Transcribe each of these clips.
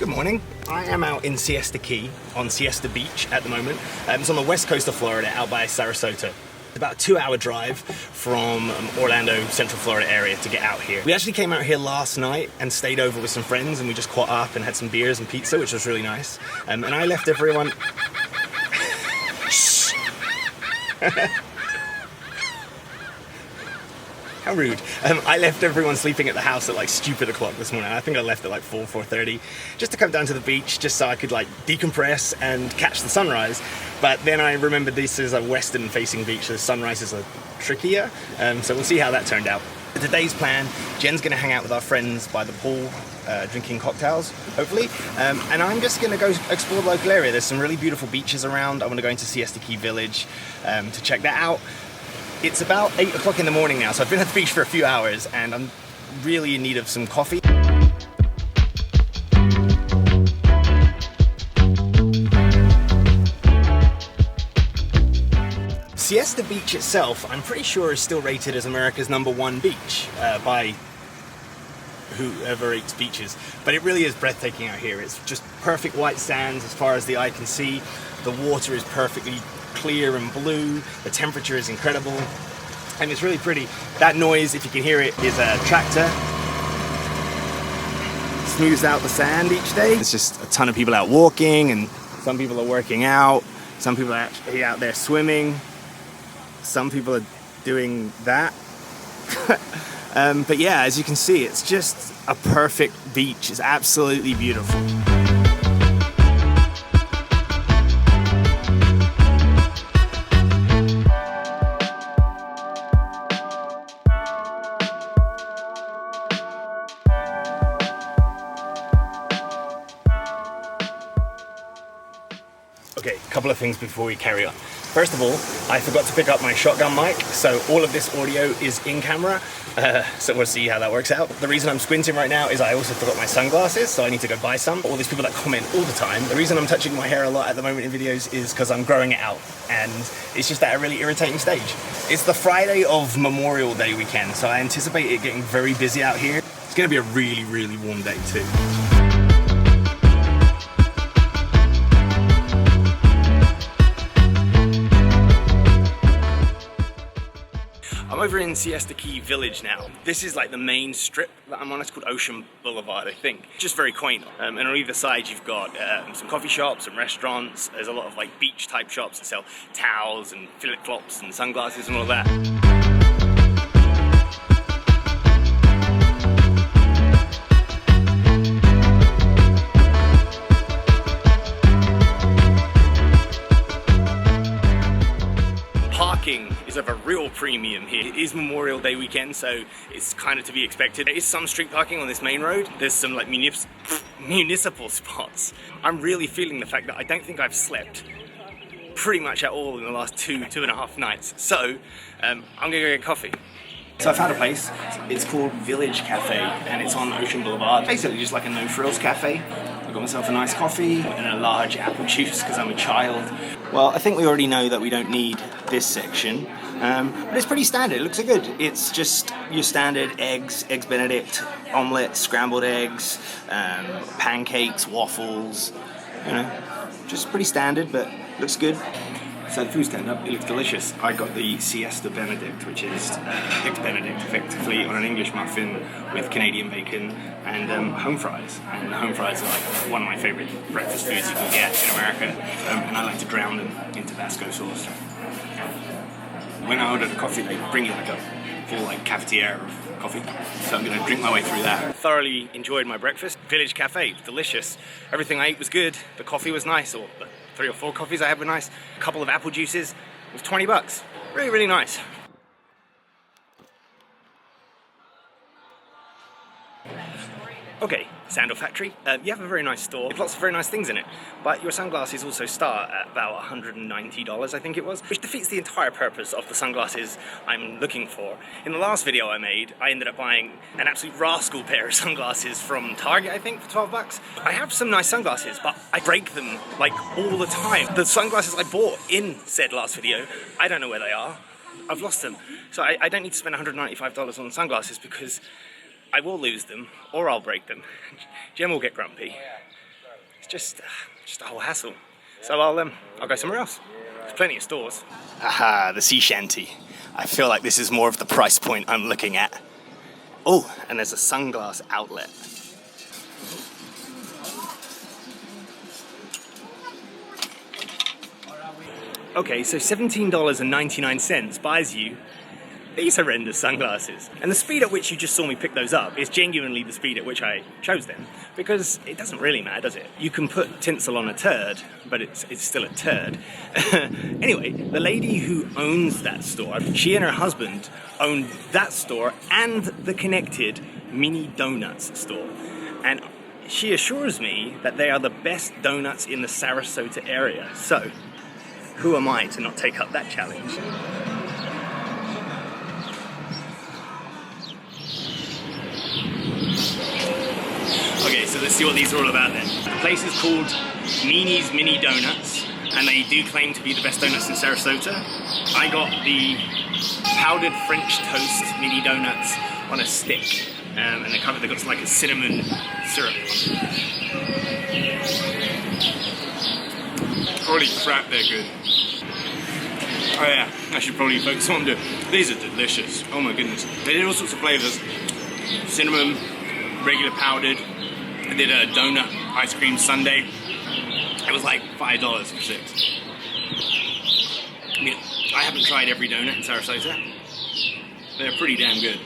Good morning. I am out in Siesta Key on Siesta Beach at the moment. It's on the west coast of Florida, out by Sarasota. It's about a 2-hour drive from Orlando, Central Florida area to get out here. We actually came out here last night and stayed over with some friends, and we just caught up and had some beers and pizza, which was really nice. And I left everyone... Shh! How rude. I left everyone sleeping at the house at like stupid o'clock this morning. I think I left at like 4:30, just to come down to the beach, just so I could like decompress and catch the sunrise. But then I remembered this is a western facing beach, so the sunrises are trickier. So we'll see how that turned out. Today's plan, Jen's gonna hang out with our friends by the pool, drinking cocktails, hopefully. And I'm just gonna go explore the local area. There's some really beautiful beaches around. I wanna go into Siesta Key Village to check that out. It's about 8 o'clock in the morning now, so I've been at the beach for a few hours and I'm really in need of some coffee. Siesta Beach itself, I'm pretty sure is still rated as America's #1 beach by whoever eats beaches. But it really is breathtaking out here. It's just perfect white sands as far as the eye can see. The water is perfectly clear and blue. The temperature is incredible. And it's really pretty. That noise, if you can hear it, is a tractor. Smooths out the sand each day. There's just a ton of people out walking, and some people are working out. Some people are actually out there swimming. Some people are doing that. But yeah, as you can see, it's just a perfect beach. It's absolutely beautiful. Okay, a couple of things before we carry on. First of all, I forgot to pick up my shotgun mic, so all of this audio is in camera, so we'll see how that works out. The reason I'm squinting right now is I also forgot my sunglasses, so I need to go buy some. All these people that comment all the time, the reason I'm touching my hair a lot at the moment in videos is because I'm growing it out, and it's just at a really irritating stage. It's the Friday of Memorial Day weekend, so I anticipate it getting very busy out here. It's gonna be a really, really warm day too. I'm over in Siesta Key Village now. This is like the main strip that I'm on. It's called Ocean Boulevard, I think. Just very quaint. And on either side you've got some coffee shops and restaurants. There's a lot of like beach type shops that sell towels and flip-flops and sunglasses and all that. Parking is of a real premium here. It is Memorial Day weekend, so it's kind of to be expected. There is some street parking on this main road. There's some like municipal spots. I'm really feeling the fact that I don't think I've slept pretty much at all in the last two and a half nights. So I'm gonna go get coffee. So I found a place. It's called Village Cafe, and it's on Ocean Boulevard. Basically just like a no-frills cafe. I got myself a nice coffee and a large apple juice because I'm a child. Well, I think we already know that we don't need this section, but it's pretty standard. It looks good. It's just your standard eggs Benedict, omelette, scrambled eggs, pancakes, waffles, you know, just pretty standard, but looks good. So the food stand up, it looks delicious. I got the Siesta Benedict, which is Eggs Benedict, effectively on an English muffin with Canadian bacon and home fries. And the home fries are like one of my favourite breakfast foods you can get in America. And I like to drown them in Tabasco sauce. When I order the coffee, they bring you like a full like cafetiere of coffee. So I'm going to drink my way through that. Thoroughly enjoyed my breakfast. Village Cafe, delicious. Everything I ate was good. The coffee was nice, or 3 or 4 coffees I had were nice. A couple of apple juices. It was 20 bucks. Really, really nice. Okay, Sandal Factory. You have a very nice store with lots of very nice things in it, but your sunglasses also start at about $190, I think it was, which defeats the entire purpose of the sunglasses I'm looking for. In the last video I made, I ended up buying an absolute rascal pair of sunglasses from Target, I think, for 12 bucks. I have some nice sunglasses, but I break them like all the time. The sunglasses I bought in said last video, I don't know where they are. I've lost them. So I don't need to spend $195 on sunglasses because I will lose them, or I'll break them. Jem will get grumpy. it's just a whole hassle. So I'll go somewhere else. There's plenty of stores. Aha, the sea shanty. I feel like this is more of the price point I'm looking at. Oh, and there's a sunglass outlet. Okay, so $17.99 buys you these horrendous sunglasses. And the speed at which you just saw me pick those up is genuinely the speed at which I chose them, because it doesn't really matter, does it? You can put tinsel on a turd, but it's still a turd. Anyway, the lady who owns that store, she and her husband own that store and the connected mini donuts store. And she assures me that they are the best donuts in the Sarasota area. So, who am I to not take up that challenge? Okay, so let's see what these are all about then. The place is called Nini's Mini Donuts, and they do claim to be the best donuts in Sarasota. I got the powdered French toast mini donuts on a stick, and they've got like a cinnamon syrup. Holy crap, they're good. Oh yeah, I should probably focus on these are delicious. Oh my goodness. They did all sorts of flavors. Cinnamon, regular powdered. I did a donut ice cream sundae. It was like $5 for 6. I mean, I haven't tried every donut in Sarasota. They're pretty damn good.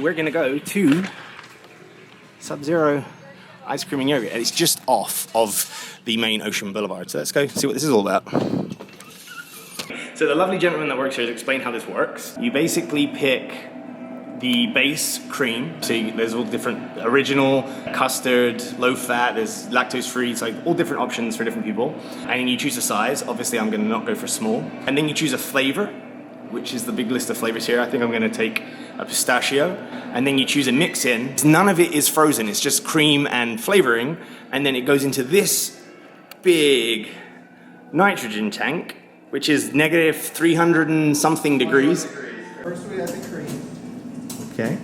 We're gonna go to Sub-Zero Ice Cream and Yogurt, and it's just off of the main Ocean Boulevard. So let's go see what this is all about. So the lovely gentleman that works here has explained how this works. You basically pick the base cream. So there's all different original, custard, low fat, there's lactose free, so all different options for different people. And then you choose a size. Obviously I'm gonna not go for small. And then you choose a flavor, which is the big list of flavors here. I think I'm gonna take a pistachio. And then you choose a mix in. None of it is frozen, it's just cream and flavoring. And then it goes into this big nitrogen tank, which is negative 300 and something degrees. First we add the cream. Okay.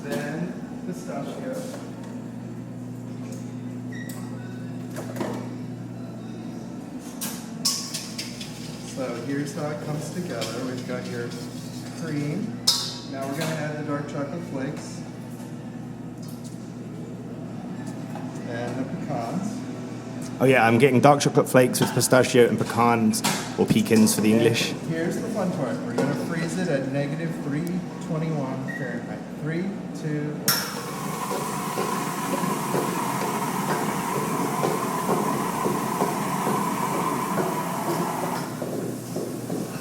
Then pistachio. So here's how it comes together. We've got your cream. Now we're going to add the dark chocolate flakes and the pecans. Oh yeah, I'm getting dark chocolate flakes with pistachio and pecans, or pecans for the English. And here's the fun part. We're going to freeze it at negative 321 Fahrenheit. 3, 2,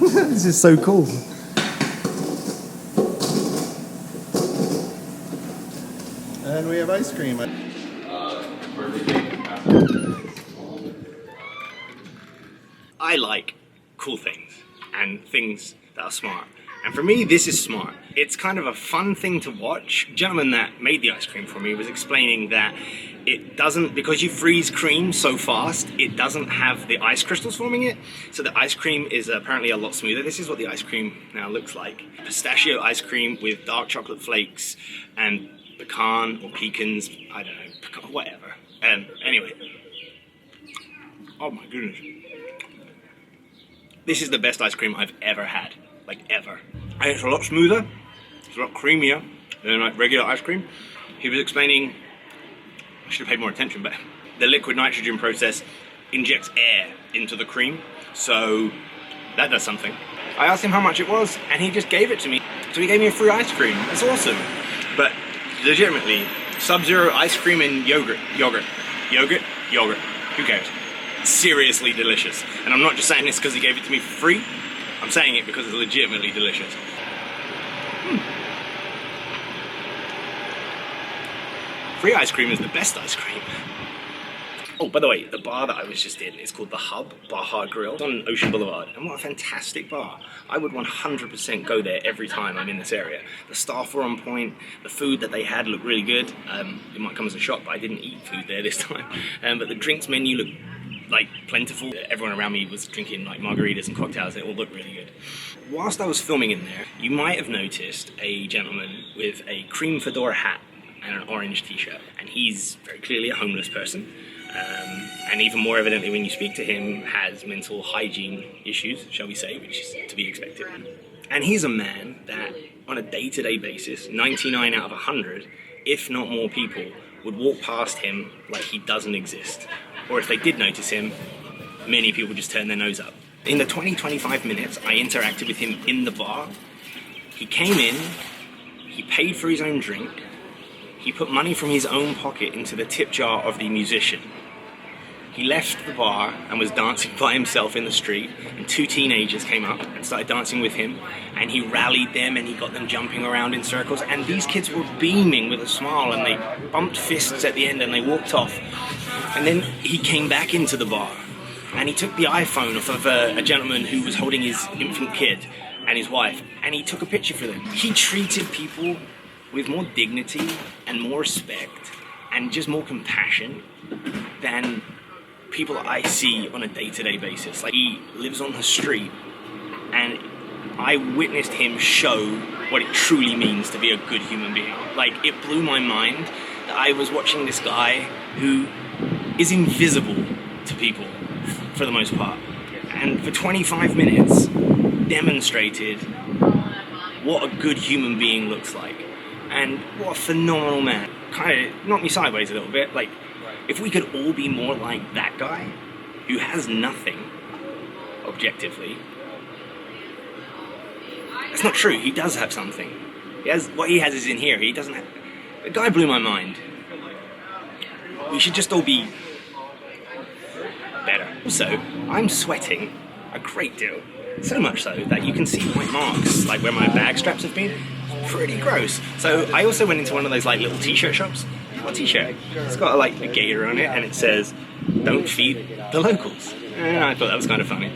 1. This is so cool. And we have ice cream. I like cool things and things that are smart. And for me, this is smart. It's kind of a fun thing to watch. The gentleman that made the ice cream for me was explaining that it doesn't, because you freeze cream so fast, it doesn't have the ice crystals forming it. So the ice cream is apparently a lot smoother. This is what the ice cream now looks like. Pistachio ice cream with dark chocolate flakes and pecan or pecans, I don't know, pecan, whatever. Anyway. Oh my goodness. This is the best ice cream I've ever had. Like ever. And it's a lot smoother, it's a lot creamier than like regular ice cream. He was explaining, I should have paid more attention, but the liquid nitrogen process injects air into the cream, so that does something. I asked him how much it was, and he just gave it to me. So he gave me a free ice cream. That's awesome. But legitimately, Sub-Zero ice cream and yogurt. Who cares? Seriously delicious. And I'm not just saying this because he gave it to me for free. I'm saying it because it's legitimately delicious. Free ice cream is the best ice cream. Oh, by the way, the bar that I was just in is called the Hub Bar Grill. It's on Ocean Boulevard, and what a fantastic bar. I would 100% go there every time I'm in this area. The staff were on point, the food that they had looked really good. It might come as a shock, but I didn't eat food there this time. But the drinks menu looked like plentiful. Everyone around me was drinking like margaritas and cocktails. It all looked really good. Whilst I was filming in there, you might have noticed a gentleman with a cream fedora hat and an orange t-shirt, and he's very clearly a homeless person, and even more evidently when you speak to him, has mental hygiene issues, shall we say, which is to be expected. And he's a man that on a day-to-day basis, 99 out of 100, if not more people, would walk past him like he doesn't exist. Or if they did notice him, many people just turn their nose up. In the 20-25 minutes I interacted with him in the bar, he came in, he paid for his own drink, he put money from his own pocket into the tip jar of the musician. He left the bar and was dancing by himself in the street, and two teenagers came up and started dancing with him, and he rallied them and he got them jumping around in circles, and these kids were beaming with a smile, and they bumped fists at the end and they walked off. And then he came back into the bar and he took the iPhone off of a gentleman who was holding his infant kid and his wife, and he took a picture for them. He treated people with more dignity and more respect and just more compassion than people that I see on a day-to-day basis. Like, he lives on the street, and I witnessed him show what it truly means to be a good human being. Like, it blew my mind that I was watching this guy who is invisible to people for the most part, and for 25 minutes demonstrated what a good human being looks like, and what a phenomenal man. Kind of knocked me sideways a little bit. Like, if we could all be more like that guy, who has nothing, objectively. That's not true, he does have something. What he has is in here, he doesn't have... The guy blew my mind. We should just all be better. Also, I'm sweating a great deal. So much so that you can see white marks, like where my bag straps have been. Pretty gross. So I also went into one of those like little t-shirt shops. What t-shirt? It's got like a gator on it and it says, "Don't feed the locals." And I thought that was kind of funny.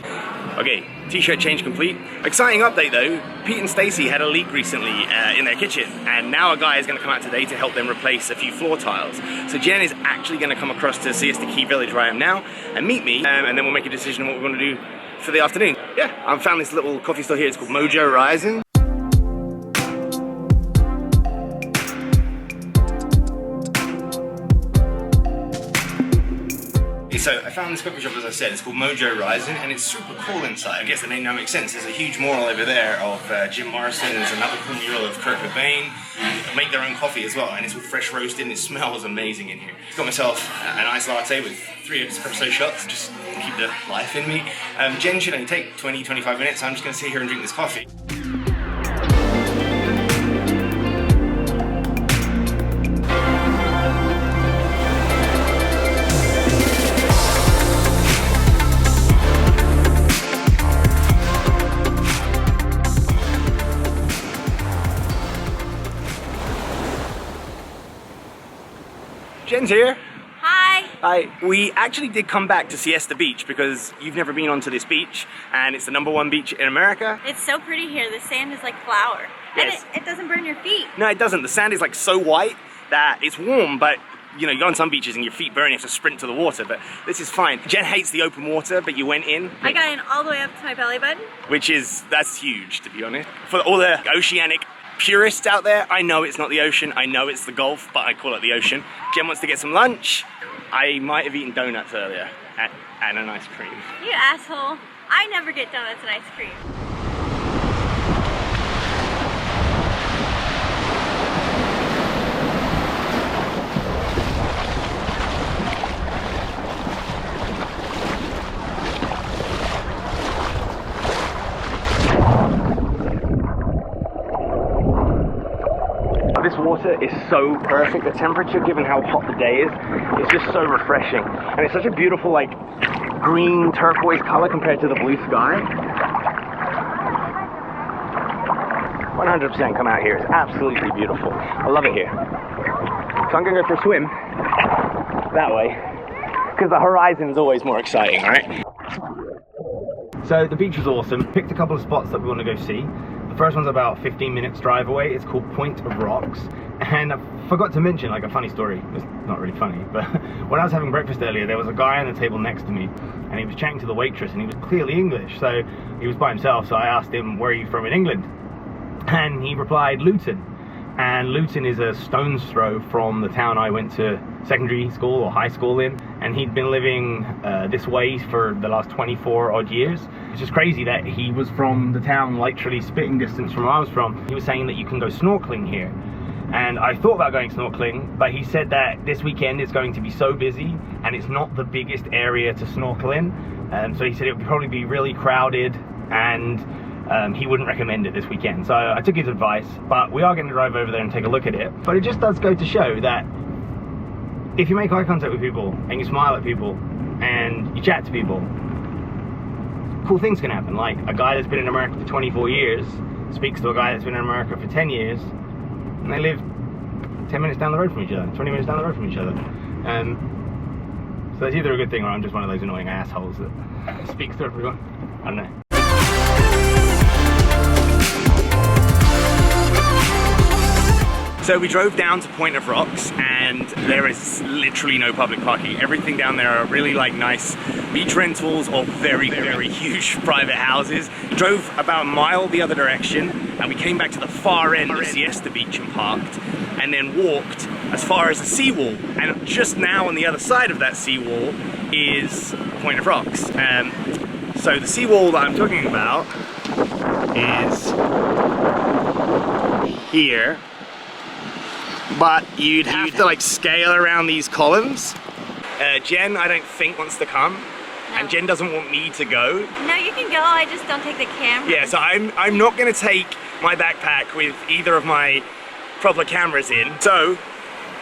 Okay, t-shirt change complete. Exciting update though, Pete and Stacy had a leak recently in their kitchen, and now a guy is going to come out today to help them replace a few floor tiles. So Jen is actually going to come across to Siesta Key Village where I am now and meet me, and then we'll make a decision on what we want to do for the afternoon. Yeah, I've found this little coffee store here, it's called Mojo Rising. So I found this coffee shop, as I said, it's called Mojo Rising, and it's super cool inside. I guess the name now makes sense. There's a huge mural over there of Jim Morrison. There's another cool mural of Kurt Cobain. They make their own coffee as well, and it's with fresh roasting. It smells amazing in here. Got myself an iced latte with 3 espresso shots, just to keep the life in me. Jen should only take 20-25 minutes, so I'm just going to sit here and drink this coffee. Jen's here. Hi. We actually did come back to Siesta Beach because you've never been onto this beach, and it's the #1 beach in America. It's so pretty here. The sand is like flour. Yes. And it doesn't burn your feet. No, it doesn't. The sand is like so white that it's warm, but you know, you go on some beaches and your feet burn, you have to sprint to the water, but this is fine. Jen hates the open water, but you went in. I got in all the way up to my belly button. That's huge, to be honest. For all the oceanic purists out there, I know it's not the ocean, I know it's the Gulf, but I call it the ocean. Jen wants to get some lunch. I might have eaten donuts earlier and an ice cream. You asshole. I never get donuts and ice cream. This water is so perfect. The temperature, given how hot the day is just so refreshing. And it's such a beautiful, like, green turquoise color compared to the blue sky. 100% come out here. It's absolutely beautiful. I love it here. So I'm gonna go for a swim that way, because the horizon is always more exciting, right? So the beach was awesome. Picked a couple of spots that we want to go see. The first one's about 15 minutes drive away. It's called Point of Rocks. And I forgot to mention, like, a funny story. It's not really funny, but when I was having breakfast earlier, there was a guy on the table next to me, and he was chatting to the waitress, and he was clearly English. So he was by himself, so I asked him, where are you from in England? And he replied, Luton. And Luton is a stone's throw from the town I went to secondary school or high school in, and he'd been living this way for the last 24 odd years. It's just crazy that he was from the town literally spitting distance from where I was from. He was saying that you can go snorkeling here, and I thought about going snorkeling, but he said that this weekend is going to be so busy and it's not the biggest area to snorkel in, so he said it would probably be really crowded, and he wouldn't recommend it this weekend. So I took his advice, but we are going to drive over there and take a look at it. But it just does go to show that if you make eye contact with people and you smile at people and you chat to people, cool things can happen. Like a guy that's been in America for 24 years speaks to a guy that's been in America for 10 years, and they live 10 minutes down the road from each other, 20 minutes down the road from each other. So it's either a good thing or I'm just one of those annoying assholes that speaks to everyone. I don't know. So we drove down to Point of Rocks, and there is literally no public parking. Everything down there are really like nice beach rentals or very, very huge private houses. Drove about a mile the other direction, and we came back to the far end of Siesta Beach and parked, and then walked as far as the seawall. And just now on the other side of that seawall is Point of Rocks. So the seawall that I'm talking about is here. But you'd have to like scale around these columns. Jen, I don't think wants to come, and Jen doesn't want me to go. No, you can go, I just don't take the camera. Yeah, so I'm not gonna take my backpack with either of my proper cameras in. So,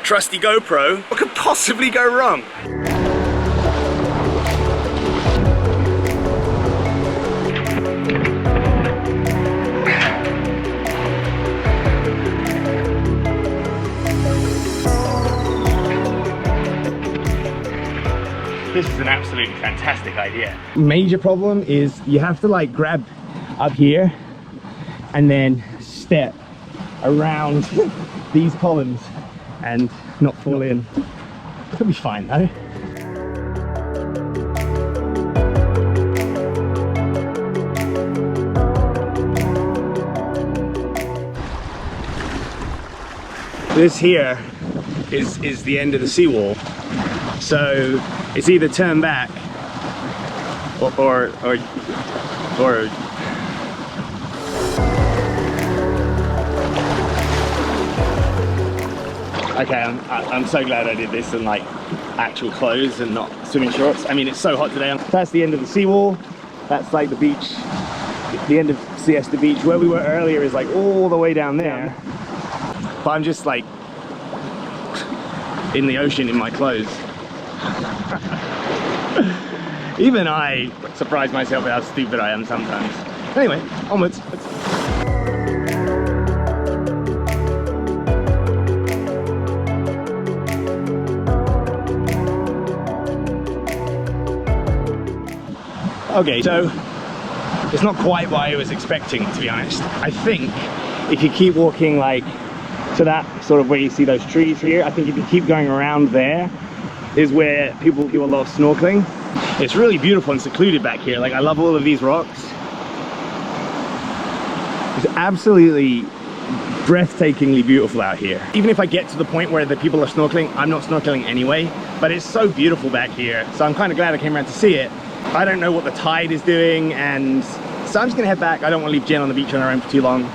trusty GoPro, what could possibly go wrong? This is an absolutely fantastic idea. Major problem is you have to like grab up here and then step around these columns and not fall in. It'll be fine though. This here is the end of the seawall. So it's either turn back or okay, I'm so glad I did this in like actual clothes and not swimming shorts. I mean, it's so hot today. That's the end of the seawall. That's like the beach, the end of Siesta Beach. Where we were earlier is like all the way down there. But I'm just like in the ocean in my clothes. Even I surprise myself at how stupid I am sometimes. Anyway, onwards. Okay, so it's not quite what I was expecting, to be honest. I think if you keep walking like to that sort of where you see those trees here, I think if you keep going around there is where people do a lot of snorkeling. It's really beautiful and secluded back here. Like, I love all of these rocks. It's absolutely breathtakingly beautiful out here. Even if I get to the point where the people are snorkeling, I'm not snorkeling anyway, but it's so beautiful back here. So I'm kind of glad I came around to see it. I don't know what the tide is doing, and so I'm just gonna head back. I don't want to leave Jen on the beach on her own for too long.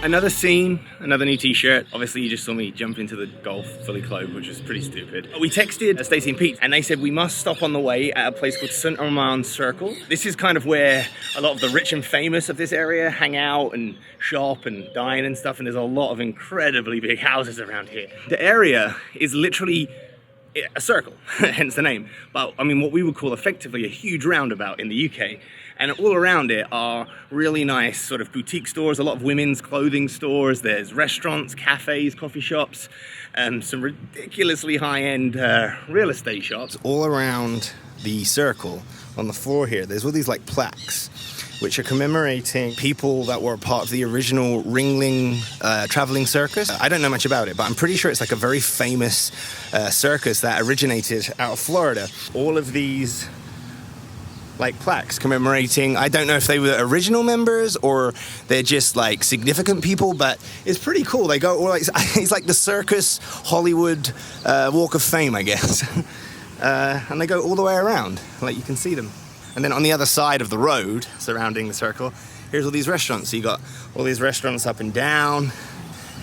Another scene, another new t-shirt. Obviously you just saw me jump into the Gulf fully clothed, which was pretty stupid. We texted Stacey and Pete and they said we must stop on the way at a place called St. Armands Circle. This is kind of where a lot of the rich and famous of this area hang out and shop and dine and stuff, and there's a lot of incredibly big houses around here. The area is literally a circle, hence the name. But I mean, what we would call effectively a huge roundabout in the UK. And all around it are really nice sort of boutique stores, a lot of women's clothing stores. There's restaurants, cafes, coffee shops, some ridiculously high-end real estate shops. All around the circle, on the floor here, there's all these like plaques, which are commemorating people that were part of the original Ringling traveling circus. I don't know much about it, but I'm pretty sure it's like a very famous circus that originated out of Florida. All of these like plaques commemorating, I don't know if they were original members or they're just like significant people, but it's pretty cool. They go all like, it's like the circus Hollywood Walk of Fame, I guess. And they go all the way around, like you can see them. And then on the other side of the road surrounding the circle, here's all these restaurants. So you got all these restaurants up and down.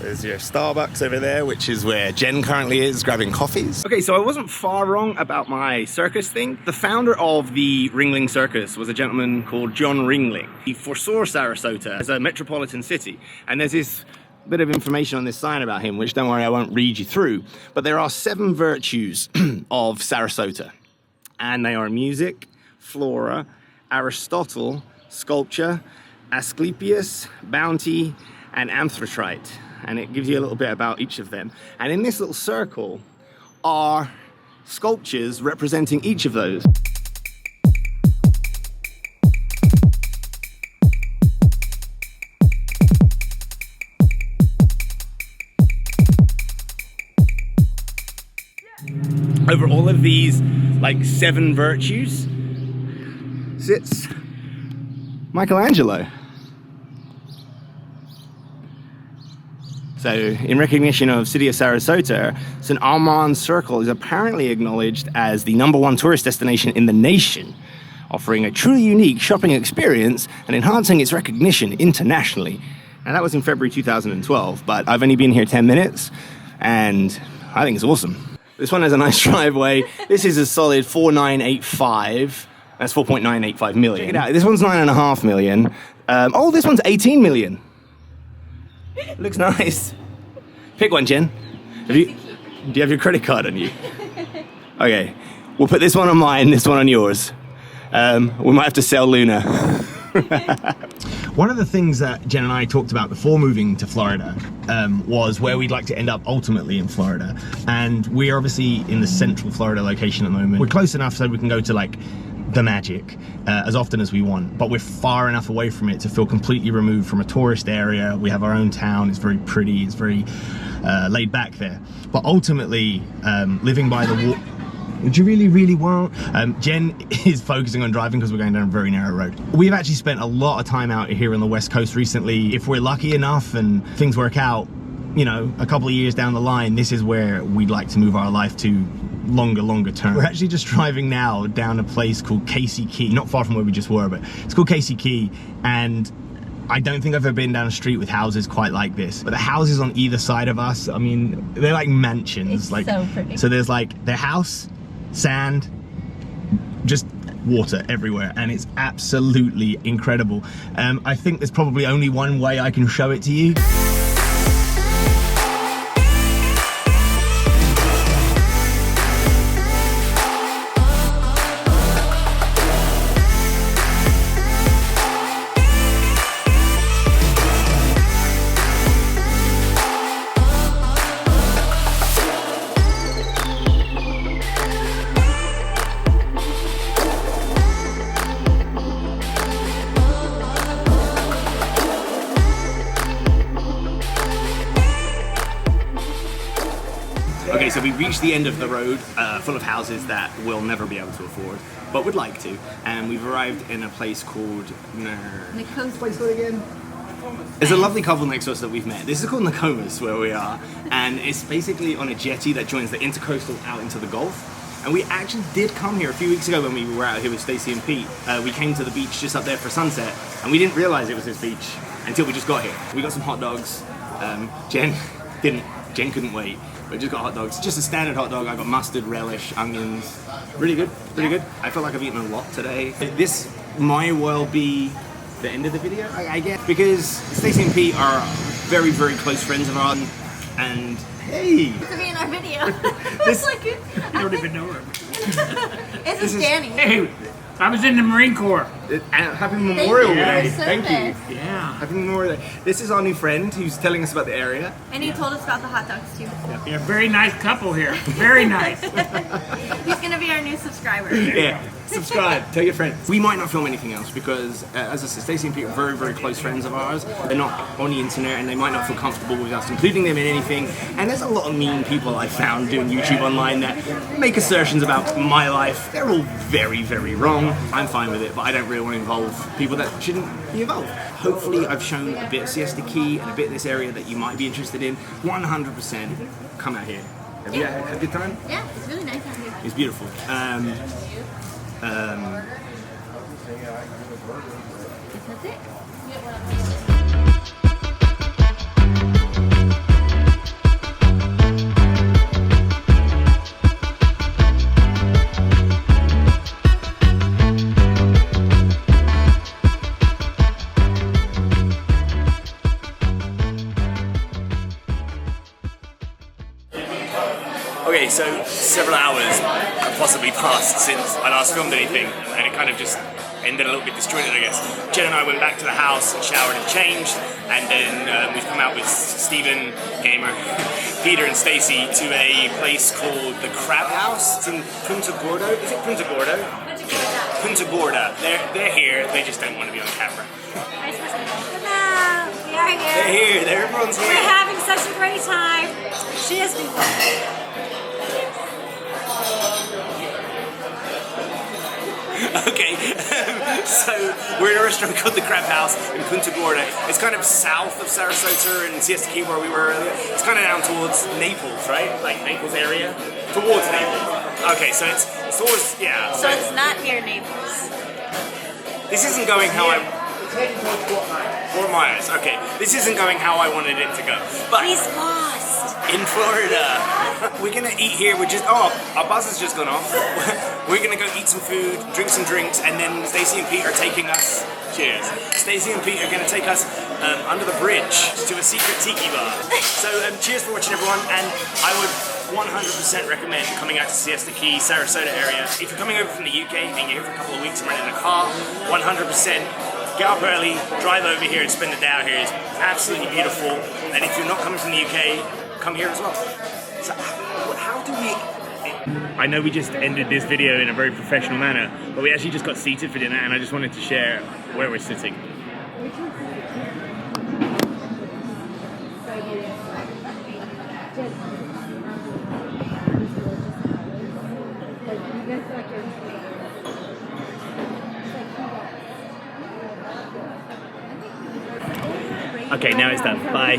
There's your Starbucks over there, which is where Jen currently is grabbing coffees. Okay, so I wasn't far wrong about my circus thing. The founder of the Ringling Circus was a gentleman called John Ringling. He foresaw Sarasota as a metropolitan city, and there's this bit of information on this sign about him, which don't worry, I won't read you through, but there are 7 virtues of Sarasota, and they are music, flora, Aristotle, sculpture, Asclepius, bounty, and amphitrite. And it gives you a little bit about each of them. And in this little circle are sculptures representing each of those. Over all of these, like 7 virtues, sits Michelangelo. So, in recognition of City of Sarasota, St. Armands Circle is apparently acknowledged as the #1 tourist destination in the nation, offering a truly unique shopping experience and enhancing its recognition internationally. And that was in February 2012, but I've only been here 10 minutes, and I think it's awesome. This one has a nice driveway. This is a solid 4,985. That's 4.985 million. Check it out. This one's 9.5 million. Oh, this one's 18 million. Looks nice. Pick one, Jen. Do you have your credit card on you? Okay, we'll put this one on mine, this one on yours. We might have to sell Luna. One of the things that Jen and I talked about before moving to Florida was where we'd like to end up ultimately in Florida. And we're obviously in the central Florida location at the moment. We're close enough so we can go to like the Magic as often as we want, but we're far enough away from it to feel completely removed from a tourist area. We have our own town, it's very pretty, it's very laid back there. But ultimately, living by the water, Would you really, really want? Jen is focusing on driving because we're going down a very narrow road. We've actually spent a lot of time out here on the West Coast recently. If we're lucky enough and things work out, you know, a couple of years down the line, this is where we'd like to move our life to longer term. We're actually just driving now down a place called Siesta Key, not far from where we just were, but it's called Siesta Key, and I don't think I've ever been down a street with houses quite like this. But the houses on either side of us, I mean, they're like mansions. It's like so pretty. So there's like their house, sand, just water everywhere, and it's absolutely incredible. I think there's probably only one way I can show it to you. Okay, so we reached the end of the road, full of houses that we'll never be able to afford, but would like to. And we've arrived in a place called What's the place called again? There's a lovely couple next to us that we've met. This is called Nokomis, where we are, and it's basically on a jetty that joins the intercoastal out into the Gulf. And we actually did come here a few weeks ago when we were out here with Stacey and Pete. We came to the beach just up there for sunset, and we didn't realize it was this beach until we just got here. We got some hot dogs. Jen couldn't wait. We just got hot dogs, just a standard hot dog. I got mustard, relish, onions. Really good, really good. I feel like I've eaten a lot today. This might well be the end of the video, I guess, because Stacey and Pete are very, very close friends of ours. And hey, To be in our video. This- I don't even know her. This is Danny. Hey, I was in the Marine Corps. Happy Memorial you for Day. your Thank you. service. Yeah. Happy Memorial Day. This is our new friend who's telling us about the area. And he told us about the hot dogs too. You're a very nice couple here. Very nice. He's gonna be our new subscriber. Yeah, subscribe, tell your friends. We might not film anything else because, as I said, Stacey and Pete are very, very close friends of ours. They're not on the internet and they might not feel comfortable with us including them in anything. And there's a lot of mean people I found doing YouTube online that make assertions about my life. They're all very, very wrong. I'm fine with it, but I don't really want to involve people that shouldn't be involved. Hopefully I've shown a bit of Siesta Key and a bit of this area that you might be interested in. 100% come out here. Have you had a good time? Yeah, it's really nice out here. It's beautiful. That's it. Okay, so several hours have possibly passed since I last filmed anything, and it kind of just ended a little bit disjointed, I guess. Jen and I went back to the house and showered and changed, and then we've come out with Stephen, Gamer, Peter and Stacey to a place called the Crab House. It's in Punta Gorda. Is it Punta Gorda? Punta Gorda. They're here, they just don't want to be on camera. Hello, we are They're here. here, everyone's We're here. having such a great time. She has been. Okay, so we're in a restaurant called the Crab House in Punta Gorda. It's kind of south of Sarasota and Siesta Key where we were earlier. It's kind of down towards Naples, right? Like Naples area? Towards Naples. Okay, so it's towards, yeah. So it's not near Naples. This isn't going how I... 4 miles, okay. This isn't going how I wanted it to go. But He's lost. in Florida, we're gonna eat here. Our bus has just gone off. We're gonna go eat some food, drink some drinks, and then Stacey and Pete are taking us, cheers. Stacey and Pete are gonna take us under the bridge to a secret tiki bar. So cheers for watching, everyone, and I would 100% recommend coming out to Siesta Key, Sarasota area. If you're coming over from the UK and you're here for a couple of weeks and renting a car, 100%. Get up early, drive over here and spend the day out here. It's absolutely beautiful. And if you're not coming from the UK, come here as well. So how do we... I know we just ended this video in a very professional manner, but we actually just got seated for dinner and I just wanted to share where we're sitting. Okay, now it's done. Bye.